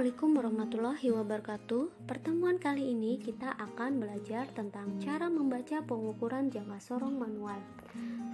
Assalamualaikum warahmatullahi wabarakatuh. Pertemuan kali ini kita akan belajar tentang cara membaca pengukuran jangka sorong manual.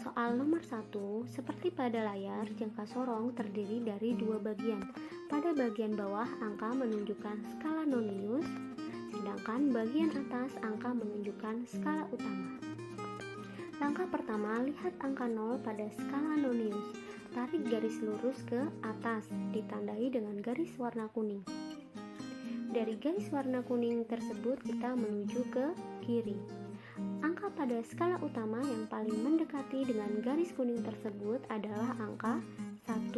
Soal nomor 1, seperti pada layar, jangka sorong terdiri dari dua bagian. Pada bagian bawah angka menunjukkan skala nonius, sedangkan bagian atas angka menunjukkan skala utama. Langkah pertama, lihat angka 0 pada skala nonius. Tarik garis lurus ke atas, ditandai dengan garis warna kuning. Dari garis warna kuning tersebut kita menuju ke kiri. Angka pada skala utama yang paling mendekati dengan garis kuning tersebut adalah angka 1.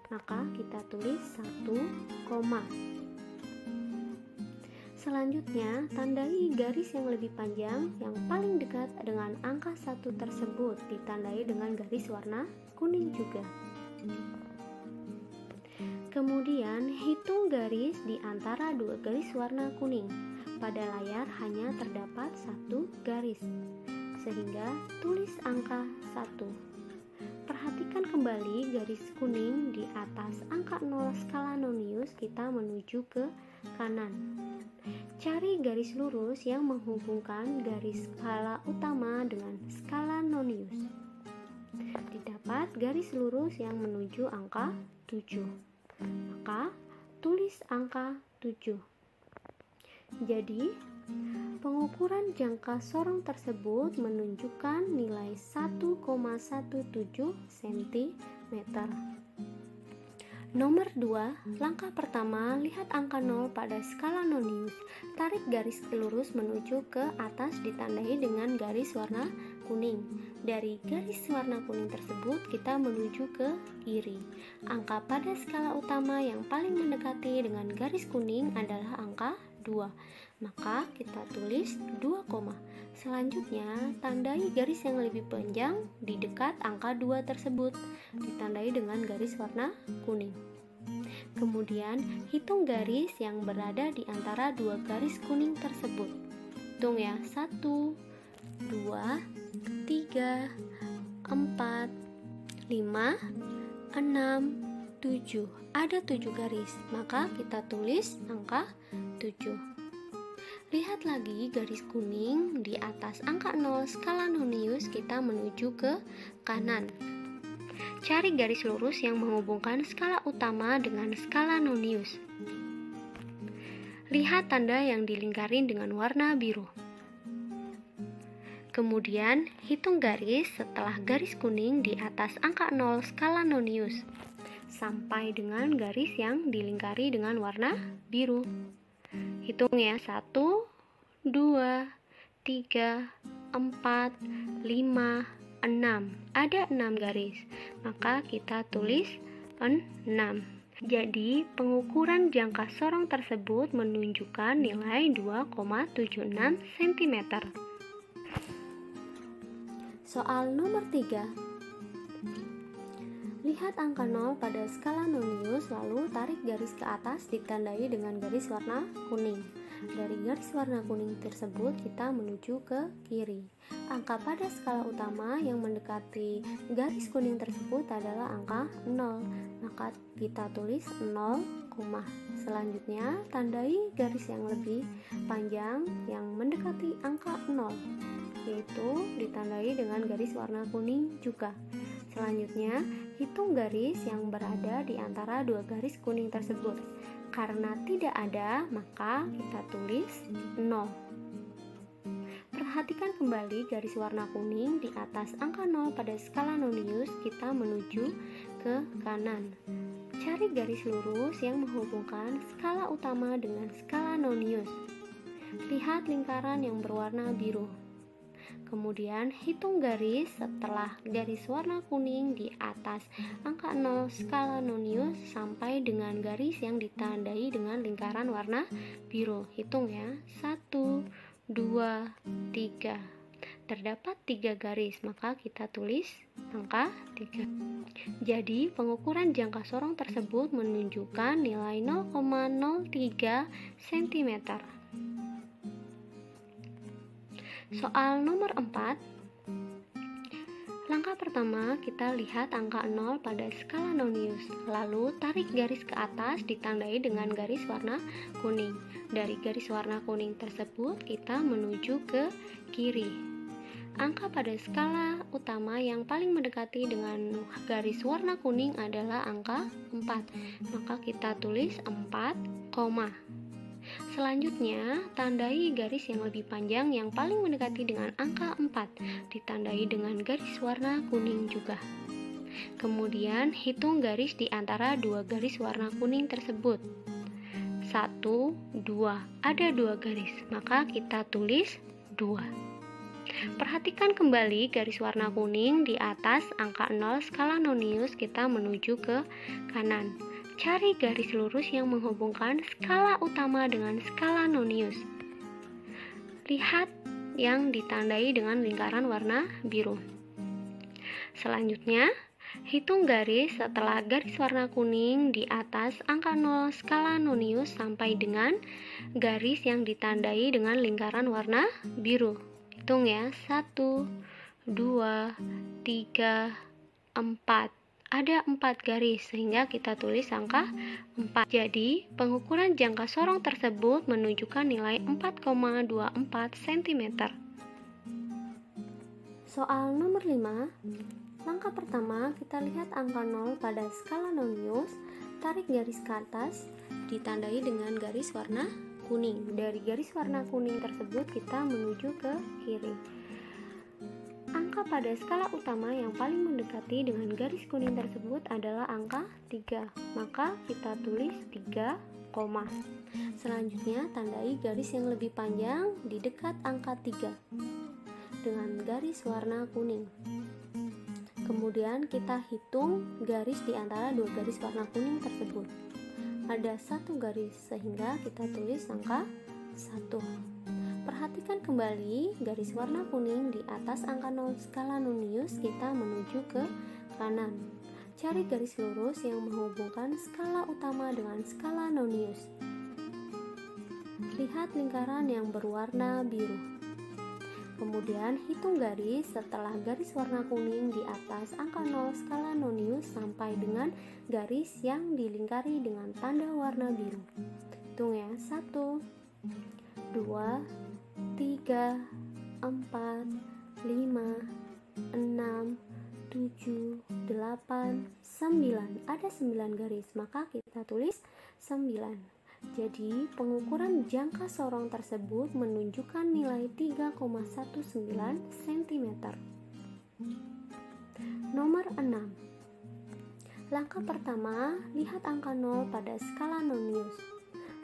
Maka kita tulis 1, selanjutnya, tandai garis yang lebih panjang yang paling dekat dengan angka 1 tersebut, ditandai dengan garis warna kuning juga. Kemudian, hitung garis di antara dua garis warna kuning. Pada layar hanya terdapat satu garis, sehingga tulis angka 1. Perhatikan kembali garis kuning di atas angka 0 skala nonius, kita menuju ke kanan. Cari garis lurus yang menghubungkan garis skala utama dengan skala nonius. Didapat garis lurus yang menuju angka 7. Maka tulis angka 7. Jadi, pengukuran jangka sorong tersebut menunjukkan nilai 1,17 cm. Nomor 2, langkah pertama, lihat angka 0 pada skala nonius. Tarik garis lurus menuju ke atas ditandai dengan garis warna kuning. Dari garis warna kuning tersebut kita menuju ke kiri. Angka pada skala utama yang paling mendekati dengan garis kuning adalah angka 2. Maka kita tulis 2, selanjutnya tandai garis yang lebih panjang di dekat angka 2 tersebut, ditandai dengan garis warna kuning. Kemudian hitung garis yang berada di antara dua garis kuning tersebut. Hitung ya, 1, 2, 3, 4, 5, 6, 7. Ada 7 garis, maka kita tulis angka 7. Lihat lagi garis kuning di atas angka 0 skala nonius, kita menuju ke kanan. Cari garis lurus yang menghubungkan skala utama dengan skala nonius. Lihat tanda yang dilingkari dengan warna biru. Kemudian, hitung garis setelah garis kuning di atas angka 0 skala nonius sampai dengan garis yang dilingkari dengan warna biru. Hitung ya, 1, 2, 3, 4, 5, 6. Ada 6 garis, maka kita tulis 6. Jadi, pengukuran jangka sorong tersebut menunjukkan nilai 2,76 cm. Soal nomor 3. Lihat angka 0 pada skala nonius, lalu tarik garis ke atas ditandai dengan garis warna kuning. Dari garis warna kuning tersebut kita menuju ke kiri. Angka pada skala utama yang mendekati garis kuning tersebut adalah angka 0, maka kita tulis 0, selanjutnya tandai garis yang lebih panjang yang mendekati angka 0, yaitu ditandai dengan garis warna kuning juga. Selanjutnya, hitung garis yang berada di antara dua garis kuning tersebut. Karena tidak ada, maka kita tulis 0. Perhatikan kembali garis warna kuning di atas angka 0 pada skala nonius, kita menuju ke kanan. Cari garis lurus yang menghubungkan skala utama dengan skala nonius. Lihat lingkaran yang berwarna biru. Kemudian hitung garis setelah garis warna kuning di atas angka 0 skala nonius sampai dengan garis yang ditandai dengan lingkaran warna biru. Hitung ya, 1, 2, 3. Terdapat 3 garis, maka kita tulis angka 3. Jadi, pengukuran jangka sorong tersebut menunjukkan nilai 0,03 cm. Soal nomor 4. Langkah pertama, kita lihat angka 0 pada skala nonius. Lalu tarik garis ke atas ditandai dengan garis warna kuning. Dari garis warna kuning tersebut, kita menuju ke kiri. Angka pada skala utama yang paling mendekati dengan garis warna kuning adalah angka 4. Maka kita tulis 4, Selanjutnya, tandai garis yang lebih panjang yang paling mendekati dengan angka 4, ditandai dengan garis warna kuning juga. Kemudian, hitung garis di antara dua garis warna kuning tersebut. 1, 2, ada 2 garis, maka kita tulis 2. Perhatikan kembali garis warna kuning di atas angka 0 skala nonius, kita menuju ke kanan. Cari garis lurus yang menghubungkan skala utama dengan skala nonius. Lihat yang ditandai dengan lingkaran warna biru. Selanjutnya, hitung garis setelah garis warna kuning di atas angka 0 skala nonius sampai dengan garis yang ditandai dengan lingkaran warna biru. Hitung ya, 1, 2, 3, 4. Ada 4 garis, sehingga kita tulis angka 4. Jadi, pengukuran jangka sorong tersebut menunjukkan nilai 4,24 cm. Soal nomor 5. Langkah pertama, kita lihat angka 0 pada skala nonius, tarik garis ke atas, ditandai dengan garis warna kuning. Dari garis warna kuning tersebut, kita menuju ke kiri. Angka pada skala utama yang paling mendekati dengan garis kuning tersebut adalah angka 3, maka kita tulis 3, Selanjutnya, tandai garis yang lebih panjang di dekat angka 3 dengan garis warna kuning. Kemudian kita hitung garis di antara dua garis warna kuning tersebut. Ada 1 garis, sehingga kita tulis angka 1. Perhatikan kembali garis warna kuning di atas angka 0 skala nonius, kita menuju ke kanan. Cari garis lurus yang menghubungkan skala utama dengan skala nonius. Lihat lingkaran yang berwarna biru. Kemudian hitung garis setelah garis warna kuning di atas angka 0 skala nonius sampai dengan garis yang dilingkari dengan tanda warna biru. Hitung ya, 1, 2, 3, 4, 5, 6, 7, 8, 9. Ada 9 garis, maka kita tulis 9. Jadi, pengukuran jangka sorong tersebut menunjukkan nilai 3,19 cm. Nomor 6. Langkah pertama, lihat angka 0 pada skala nonius.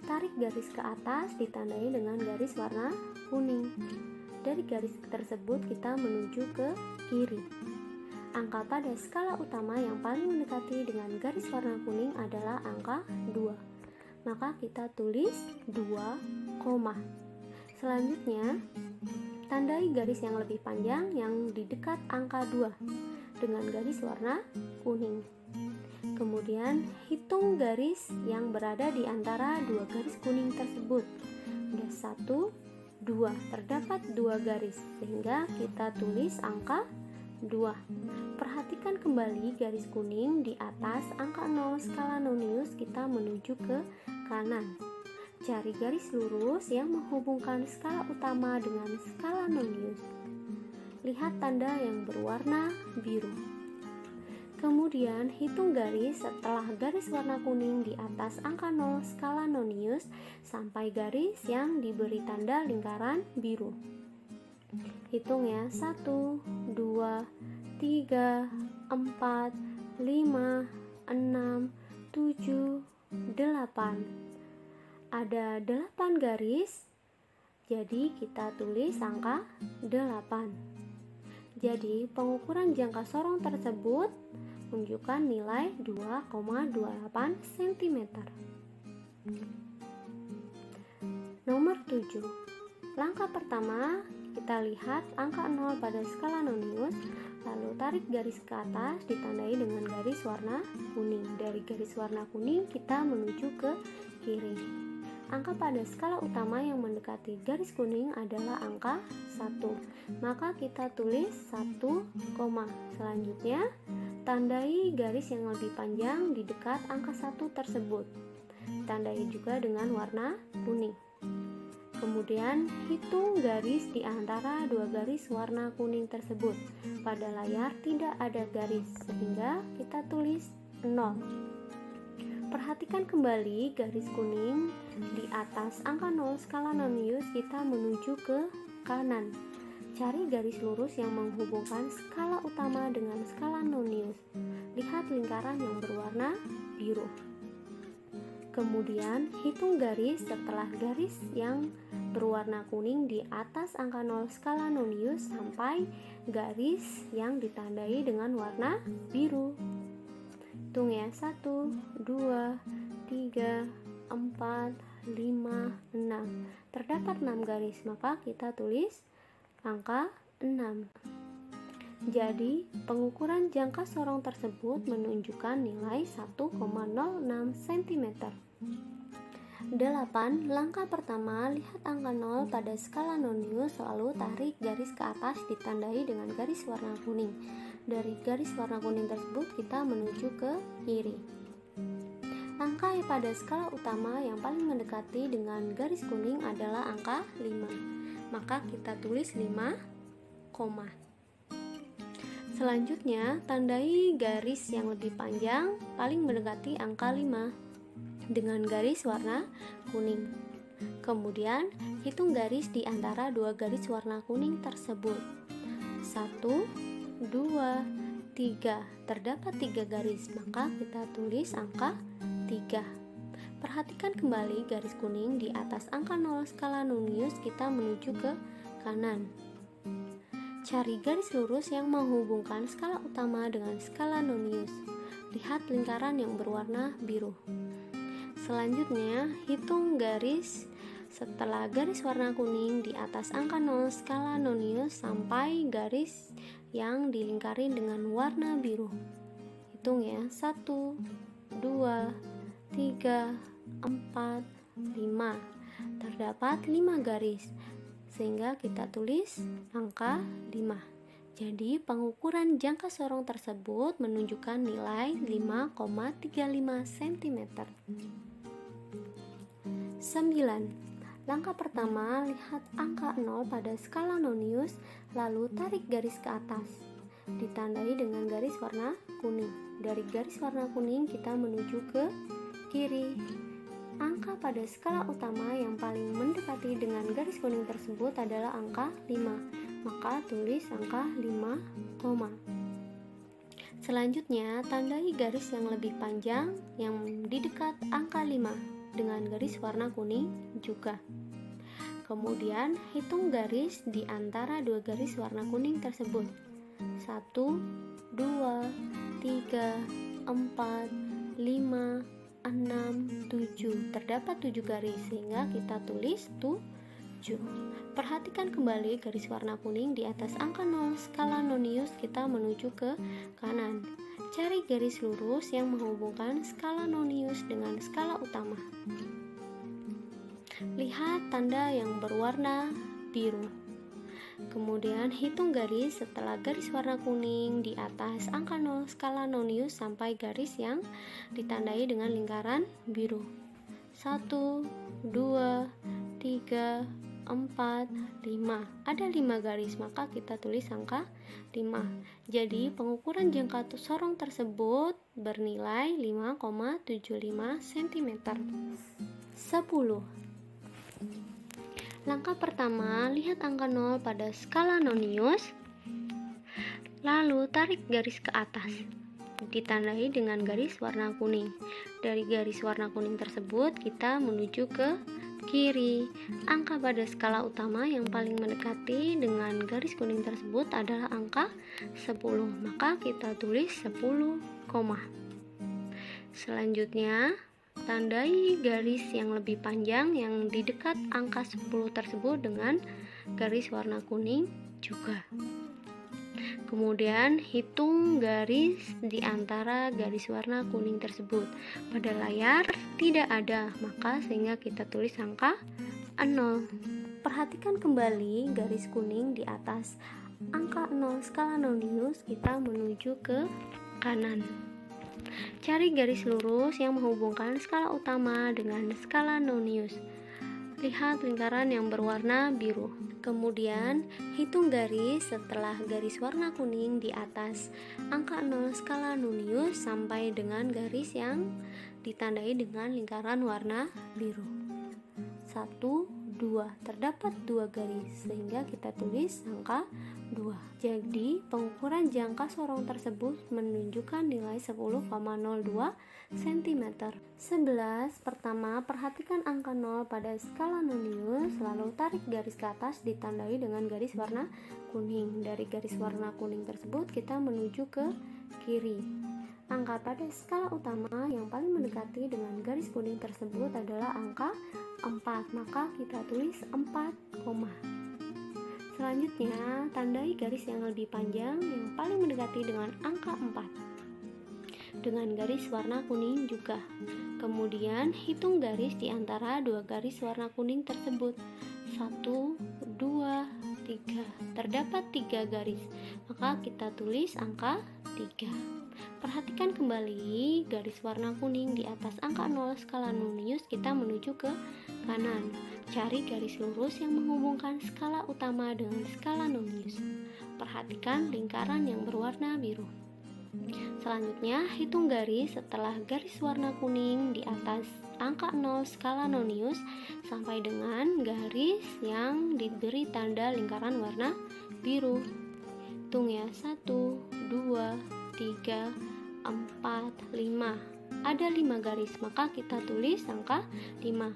Tarik garis ke atas ditandai dengan garis warna kuning. Dari garis tersebut kita menuju ke kiri. Angka pada skala utama yang paling mendekati dengan garis warna kuning adalah angka 2. Maka kita tulis 2, Selanjutnya, tandai garis yang lebih panjang yang di dekat angka 2 dengan garis warna kuning. Kemudian, hitung garis yang berada di antara dua garis kuning tersebut. Ada 1, 2. Terdapat 2 garis, sehingga kita tulis angka 2. Perhatikan kembali garis kuning di atas angka 0 skala nonius, kita menuju ke kanan. Cari garis lurus yang menghubungkan skala utama dengan skala nonius. Lihat tanda yang berwarna biru. Kemudian, hitung garis setelah garis warna kuning di atas angka 0 skala nonius sampai garis yang diberi tanda lingkaran biru. Hitung ya, 1, 2, 3, 4, 5, 6, 7, 8. Ada 8 garis, jadi kita tulis angka 8. Jadi, pengukuran jangka sorong tersebut menunjukkan nilai 2,28 cm. Nomor 7. Langkah pertama, kita lihat angka 0 pada skala nonius, lalu tarik garis ke atas ditandai dengan garis warna kuning. Dari garis warna kuning kita menuju ke kiri. angka pada skala utama yang mendekati garis kuning adalah angka 1. Maka kita tulis 1, selanjutnya tandai garis yang lebih panjang di dekat angka 1 tersebut. Tandai juga dengan warna kuning. Kemudian hitung garis di antara dua garis warna kuning tersebut. Pada layar tidak ada garis, sehingga kita tulis 0. Perhatikan kembali garis kuning di atas angka 0 skala nonius, kita menuju ke kanan. Cari garis lurus yang menghubungkan skala utama dengan skala nonius. Lihat lingkaran yang berwarna biru. Kemudian hitung garis setelah garis yang berwarna kuning di atas angka 0 skala nonius sampai garis yang ditandai dengan warna biru. Hitung ya, 1, 2, 3, 4, 5, 6. Terdapat 6 garis, maka kita tulis angka 6. Jadi, pengukuran jangka sorong tersebut menunjukkan nilai 1,06 cm. 8. Langkah pertama, lihat angka 0 pada skala nonius, lalu tarik garis ke atas ditandai dengan garis warna kuning. Dari garis warna kuning tersebut kita menuju ke kiri. Angka pada skala utama yang paling mendekati dengan garis kuning adalah angka 5. Maka kita tulis 5, Selanjutnya, tandai garis yang lebih panjang paling mendekati angka 5 dengan garis warna kuning. Kemudian, hitung garis di antara dua garis warna kuning tersebut. 1, 2, 3. Terdapat 3 garis, maka kita tulis angka 3. Perhatikan kembali garis kuning di atas angka 0 skala nonius, kita menuju ke kanan. Cari garis lurus yang menghubungkan skala utama dengan skala nonius. Lihat lingkaran yang berwarna biru. Selanjutnya, hitung garis setelah garis warna kuning di atas angka 0 skala nonius sampai garis yang dilingkari dengan warna biru. Hitung ya, 1, 2, 3, 4, 5. Terdapat 5 garis, sehingga kita tulis angka 5. Jadi pengukuran jangka sorong tersebut menunjukkan nilai 5,35 cm. 9. Langkah pertama, lihat angka 0 pada skala nonius, lalu tarik garis ke atas, ditandai dengan garis warna kuning. Dari garis warna kuning kita menuju ke kiri. Angka pada skala utama yang paling mendekati dengan garis kuning tersebut adalah angka 5, maka tulis angka 5, Selanjutnya, tandai garis yang lebih panjang yang di dekat angka 5 dengan garis warna kuning juga. Kemudian, hitung garis di antara dua garis warna kuning tersebut. 1, 2, 3, 4, 5, 6, 7. Terdapat 7 garis, sehingga kita tulis 7. Perhatikan kembali garis warna kuning di atas angka 0 skala nonius, kita menuju ke kanan. Cari garis lurus yang menghubungkan skala nonius dengan skala utama. Lihat tanda yang berwarna biru. Kemudian hitung garis setelah garis warna kuning di atas angka 0 skala nonius sampai garis yang ditandai dengan lingkaran biru. 1, 2, 3, 4, 5. Ada 5 garis, maka kita tulis angka 5. Jadi pengukuran jangka sorong tersebut bernilai 5,75 cm. 10. Langkah pertama, lihat angka 0 pada skala nonius, lalu tarik garis ke atas, ditandai dengan garis warna kuning. Dari garis warna kuning tersebut kita menuju ke kiri. Angka pada skala utama yang paling mendekati dengan garis kuning tersebut adalah angka 10, maka kita tulis 10, Selanjutnya, tandai garis yang lebih panjang yang di dekat angka 10 tersebut dengan garis warna kuning juga. Kemudian hitung garis di antara garis warna kuning tersebut. Pada layar tidak ada, maka sehingga kita tulis angka 0. Perhatikan kembali garis kuning di atas angka 0 skala nonius, kita menuju ke kanan. Cari garis lurus yang menghubungkan skala utama dengan skala nonius. Lihat lingkaran yang berwarna biru. Kemudian hitung garis setelah garis warna kuning di atas angka 0 skala nonius sampai dengan garis yang ditandai dengan lingkaran warna biru. 1, 2. Terdapat 2 garis sehingga kita tulis angka 2. Jadi pengukuran jangka sorong tersebut menunjukkan nilai 10,02 cm. 11. Pertama, perhatikan angka 0 pada skala nonius, lalu tarik garis ke atas ditandai dengan garis warna kuning. Dari garis warna kuning tersebut kita menuju ke kiri. Angka pada skala utama yang paling mendekati dengan garis kuning tersebut adalah angka 4, maka kita tulis 4, Selanjutnya, tandai garis yang lebih panjang yang paling mendekati dengan angka 4 dengan garis warna kuning juga. Kemudian hitung garis di antara 2 garis warna kuning tersebut. 1, 2, 3. Terdapat 3 garis, maka kita tulis angka 3. Perhatikan kembali garis warna kuning di atas angka 0 skala nonius, kita menuju ke kanan. Cari garis lurus yang menghubungkan skala utama dengan skala nonius. Perhatikan lingkaran yang berwarna biru. Selanjutnya, hitung garis setelah garis warna kuning di atas angka 0 skala nonius sampai dengan garis yang diberi tanda lingkaran warna biru. Hitung ya, 1, 2, 3, 4, 5. Ada 5 garis, maka kita tulis angka 5.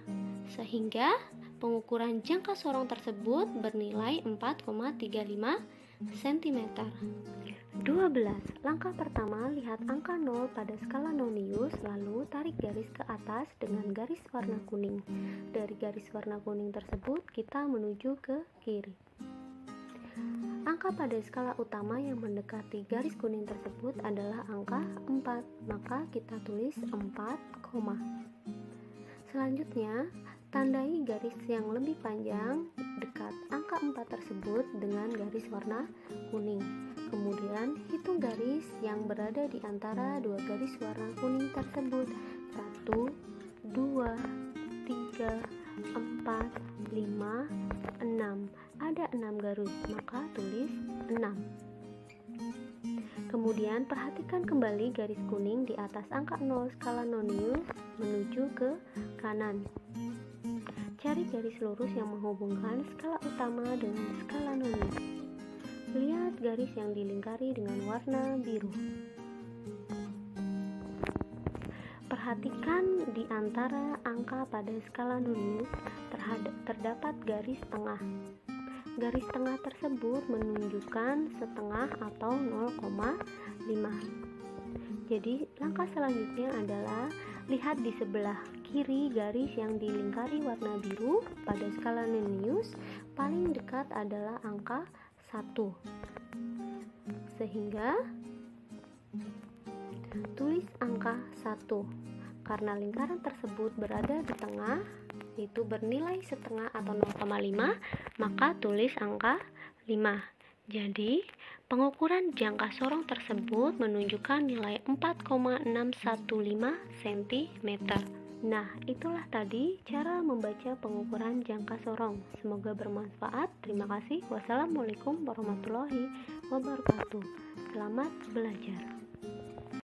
Sehingga pengukuran jangka sorong tersebut bernilai 4,35 cm. 12. Langkah pertama, lihat angka 0 pada skala nonius, lalu tarik garis ke atas dengan garis warna kuning. Dari garis warna kuning tersebut kita menuju ke kiri. Angka pada skala utama yang mendekati garis kuning tersebut adalah angka 4, maka kita tulis 4, Selanjutnya, tandai garis yang lebih panjang dekat angka 4 tersebut dengan garis warna kuning. Kemudian hitung garis yang berada di antara 2 garis warna kuning tersebut. 1, 2, 3, 4, 5, 6. Ada 6 garis, maka tulis 6. Kemudian perhatikan kembali garis kuning di atas angka 0 skala nonius menuju ke kanan. Cari garis lurus yang menghubungkan skala utama dengan skala nonius. Lihat garis yang dilingkari dengan warna biru. Perhatikan di antara angka pada skala nonius terdapat garis tengah. Garis tengah tersebut menunjukkan setengah atau 0,5. Jadi langkah selanjutnya adalah lihat di sebelah kiri garis yang dilingkari warna biru pada skala nonius paling dekat adalah angka 1. Sehingga tulis angka 1. Karena lingkaran tersebut berada di tengah, yaitu bernilai setengah atau 0,5, maka tulis angka 5. Jadi, pengukuran jangka sorong tersebut menunjukkan nilai 4,615 cm. Nah, itulah tadi cara membaca pengukuran jangka sorong. Semoga bermanfaat. Terima kasih. Wassalamualaikum warahmatullahi wabarakatuh. Selamat belajar.